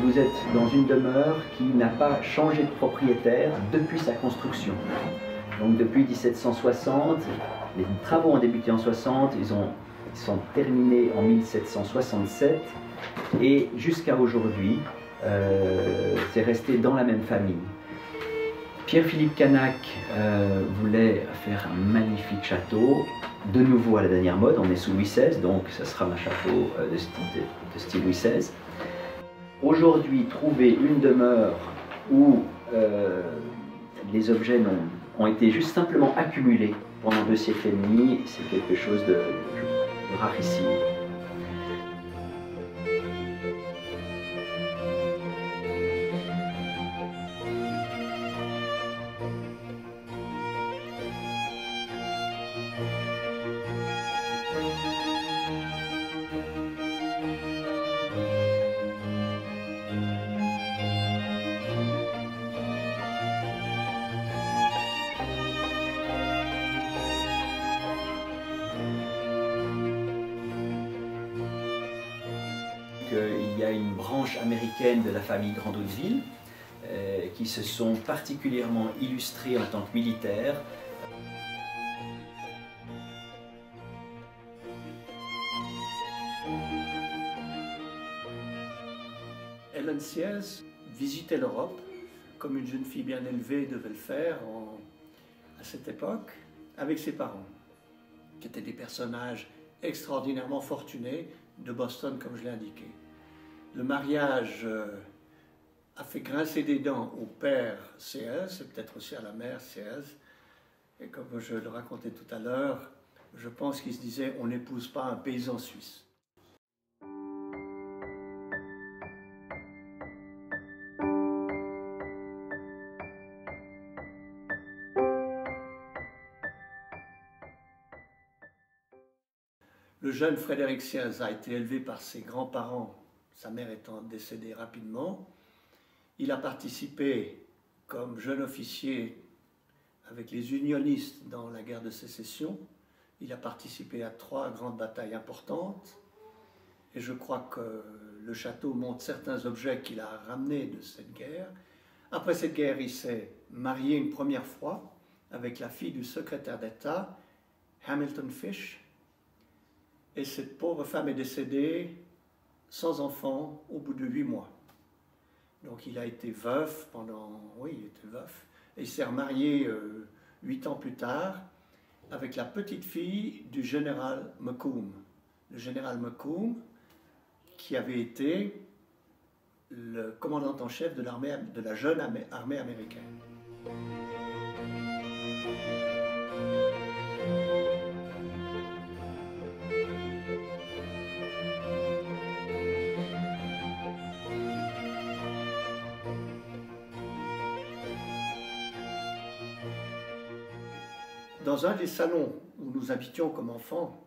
vous êtes dans une demeure qui n'a pas changé de propriétaire depuis sa construction. Donc depuis 1760, les travaux ont débuté en 60, ils sont terminés en 1767 et jusqu'à aujourd'hui, c'est resté dans la même famille. Pierre-Philippe Canac voulait faire un magnifique château, de nouveau à la dernière mode, on est sous Louis XVI, donc ça sera un château de style Louis XVI. Aujourd'hui, trouver une demeure où les objets ont été juste simplement accumulés pendant 2 siècles et demi, c'est quelque chose de rarissime. Il y a une branche américaine de la famille Grand-Hauteville qui se sont particulièrement illustrés en tant que militaires. Hélène Sieyès visitait l'Europe comme une jeune fille bien élevée devait le faire à cette époque avec ses parents, qui étaient des personnages extraordinairement fortunés de Boston, comme je l'ai indiqué. Le mariage a fait grincer des dents au père Sieyès et peut-être aussi à la mère Sieyès. Et comme je le racontais tout à l'heure, je pense qu'il se disait on n'épouse pas un paysan suisse. Le jeune Frédéric Sieyès a été élevé par ses grands-parents, sa mère étant décédée rapidement. Il a participé comme jeune officier avec les unionistes dans la guerre de sécession. Il a participé à 3 grandes batailles importantes. Et je crois que le château montre certains objets qu'il a ramenés de cette guerre. Après cette guerre, il s'est marié une première fois avec la fille du secrétaire d'État, Hamilton Fish. Et cette pauvre femme est décédée sans enfant au bout de 8 mois. Donc il a été veuf pendant... Oui, il était veuf. Et il s'est remarié 8 ans plus tard avec la petite fille du général Macomb. Le général Macomb qui avait été le commandant en chef de la jeune armée américaine. Dans un des salons où nous habitions comme enfants,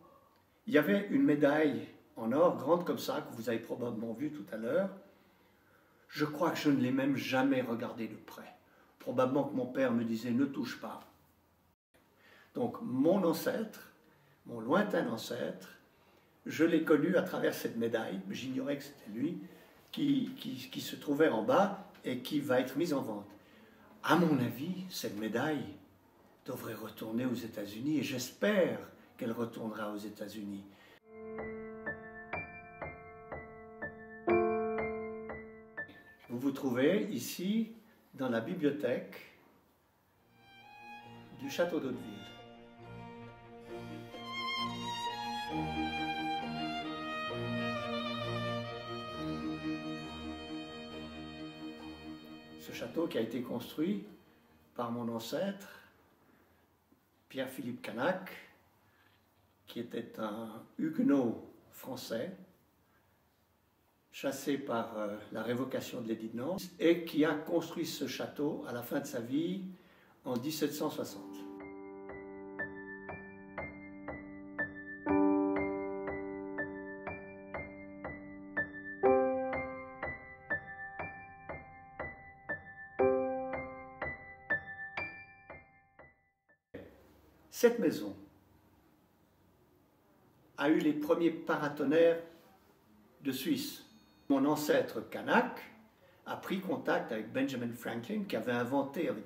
il y avait une médaille en or, grande comme ça, que vous avez probablement vue tout à l'heure. Je crois que je ne l'ai même jamais regardée de près. Probablement que mon père me disait « ne touche pas ». Donc mon ancêtre, mon lointain ancêtre, je l'ai connu à travers cette médaille, j'ignorais que c'était lui, qui se trouvait en bas et qui va être mise en vente. À mon avis, cette médaille devrait retourner aux États-Unis et j'espère qu'elle retournera aux États-Unis. Vous vous trouvez ici dans la bibliothèque du château d'Hauteville. Ce château qui a été construit par mon ancêtre, Pierre-Philippe Canac, qui était un huguenot français, chassé par la révocation de l'édit de Nantes, et qui a construit ce château à la fin de sa vie en 1760. Cette maison a eu les premiers paratonnerres de Suisse. Mon ancêtre Canac a pris contact avec Benjamin Franklin qui avait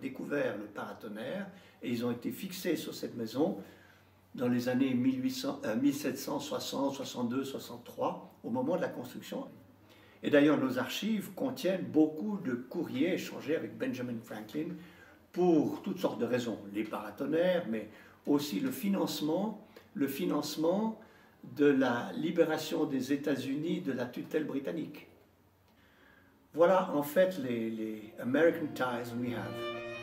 découvert le paratonnerre, et ils ont été fixés sur cette maison dans les années 1760, 62, 63, au moment de la construction. Et d'ailleurs, nos archives contiennent beaucoup de courriers échangés avec Benjamin Franklin pour toutes sortes de raisons. Les paratonnerres, mais aussi le financement de la libération des États-Unis de la tutelle britannique. Voilà en fait les American ties we have.